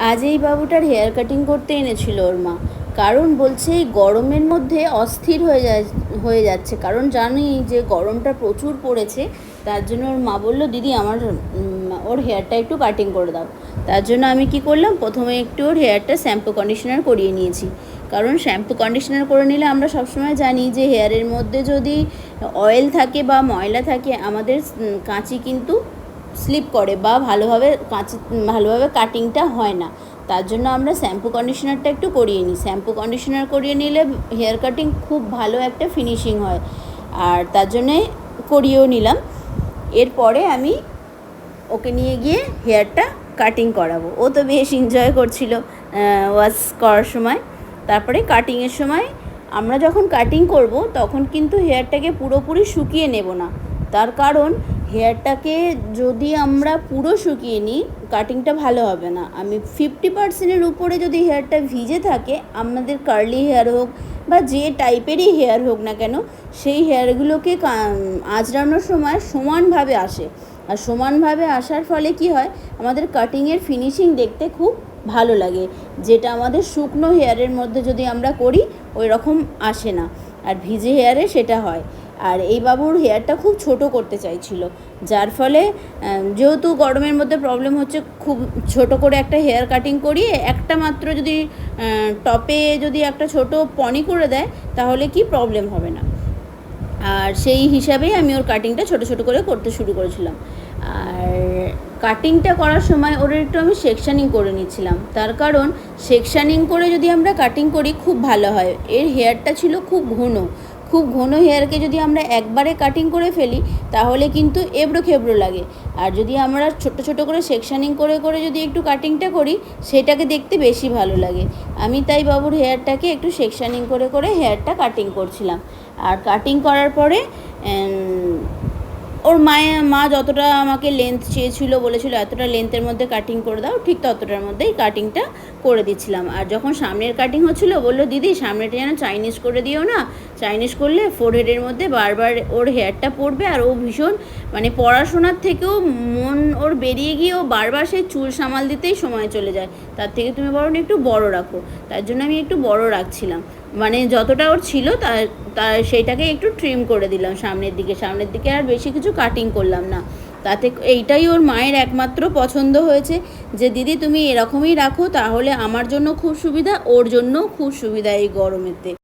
আজ এই বাবুটার hair cutting করতে এনেছিল ওর মা। কারণ বলছে এই গরমের মধ্যে অস্থির হয়ে যাচ্ছে, কারণ জানি যে গরমটা প্রচুর পড়েছে। তার জন্য ওর মা বলল, দিদি আমার ওর হেয়ারটা একটু কাটিং করে দাও। তার জন্য আমি কি করলাম, প্রথমে একটু ওর হেয়ারটা শ্যাম্পু কন্ডিশনার করিয়ে নিয়েছি। কারণ শ্যাম্পু কন্ডিশনার করে নিলে আমরা সবসময় জানি যে হেয়ারের মধ্যে যদি অয়েল থাকে বা ময়লা থাকে, আমাদের কাঁচি কিন্তু স্লিপ করে বা ভালোভাবে কাটিংটা হয় না। তার জন্য আমরা শ্যাম্পু কন্ডিশনারটা একটু করিয়ে নিই। শ্যাম্পু কন্ডিশনার করিয়ে নিলে হেয়ার কাটিং খুব ভালো একটা ফিনিশিং হয়, আর তার জন্যে করিয়েও নিলাম। এরপরে আমি ওকে নিয়ে গিয়ে হেয়ারটা কাটিং করাবো। ও তো বেশ এনজয় করছিল ওয়াশ করার সময়। তারপরে কাটিংয়ের সময় আমরা যখন কাটিং করব তখন কিন্তু হেয়ারটাকে পুরোপুরি শুকিয়ে নেব না। তার কারণ হেয়ারটাকে যদি আমরা পুরো শুকিয়ে নিই, কাটিংটা ভালো হবে না। আমি 50%-এর উপরে যদি হেয়ারটা ভিজে থাকে, আমাদের কার্লি হেয়ার হোক বা যে টাইপেরই হেয়ার হোক না কেন, সেই হেয়ারগুলোকে আঁচড়ানোর সময় সমানভাবে আসে। আর সমানভাবে আসার ফলে কি হয়, আমাদের কাটিংয়ের ফিনিশিং দেখতে খুব ভালো লাগে, যেটা আমাদের শুকনো হেয়ারের মধ্যে যদি আমরা করি ওই রকম আসে না, আর ভিজে হেয়ারে সেটা হয়। আর এই বাবুর হেয়ারটা খুব ছোট করতে চাইছিল, যার ফলে যেহেতু গরমের মধ্যে প্রবলেম হচ্ছে, খুব ছোট করে একটা হেয়ার কাটিং করিয়ে একটা মাত্র যদি টপে যদি একটা ছোট পনি করে দেয়, তাহলে কি প্রবলেম হবে না। আর সেই হিসাবেই আমি ওর কাটিংটা ছোট ছোট করে করতে শুরু করেছিলাম। আর কাটিংটা করার সময় ওর একটু আমি সেকশানিং করে নিচ্ছিলাম, তার কারণ সেকশানিং করে যদি আমরা কাটিং করি খুব ভালো হয়। এর হেয়ারটা ছিল খুব ঘন হেয়ারকে যদি আমরা একবারে কাটিং করে ফেলি, তাহলে কিন্তু এবড়ো খেবড়ো লাগে। আর যদি আমরা ছোট ছোট করে সেকশানিং করে করে যদি একটু কাটিংটা করি, সেটাকে দেখতে বেশি ভালো লাগে। আমি তাই বাবুর হেয়ারটাকে একটু সেকশানিং করে করে হেয়ারটা কাটিং করছিলাম। আর কাটিং করার পরে ওর মা যতটা আমাকে লেন্থ চেয়েছিল, বলেছিল এতটা লেন্থের মধ্যে কাটিং করে দাও, ঠিক ততটার মধ্যেই কাটিংটা করে দিচ্ছিলাম। আর যখন সামনের কাটিং হচ্ছিলো, বললো, দিদি সামনেটা যেন চাইনিজ করে দিও না, চাইনিজ করলে ফোরহেডের মধ্যে বারবার ওর হেয়ারটা পড়বে, আর ও ভীষণ পড়াশোনার থেকেও মন ওর বেরিয়ে গিয়ে ও বারবার সেই চুল সামাল দিতেই সময় চলে যায়। তার থেকে তুমি বরং একটু বড় রাখো। তার জন্য আমি একটু বড় রাখছিলাম, যতটা ওর ছিল তার সেইটাকে একটু ট্রিম করে দিলাম সামনের দিকে, আর বেশি কিছু কাটিং করলাম না। তাতে এইটাই ওর মায়ের একমাত্র পছন্দ হয়েছে, যে দিদি তুমি এরকমই রাখো, তাহলে আমার জন্য খুব সুবিধা, ওর জন্য খুব সুবিধা এই গরমেতে।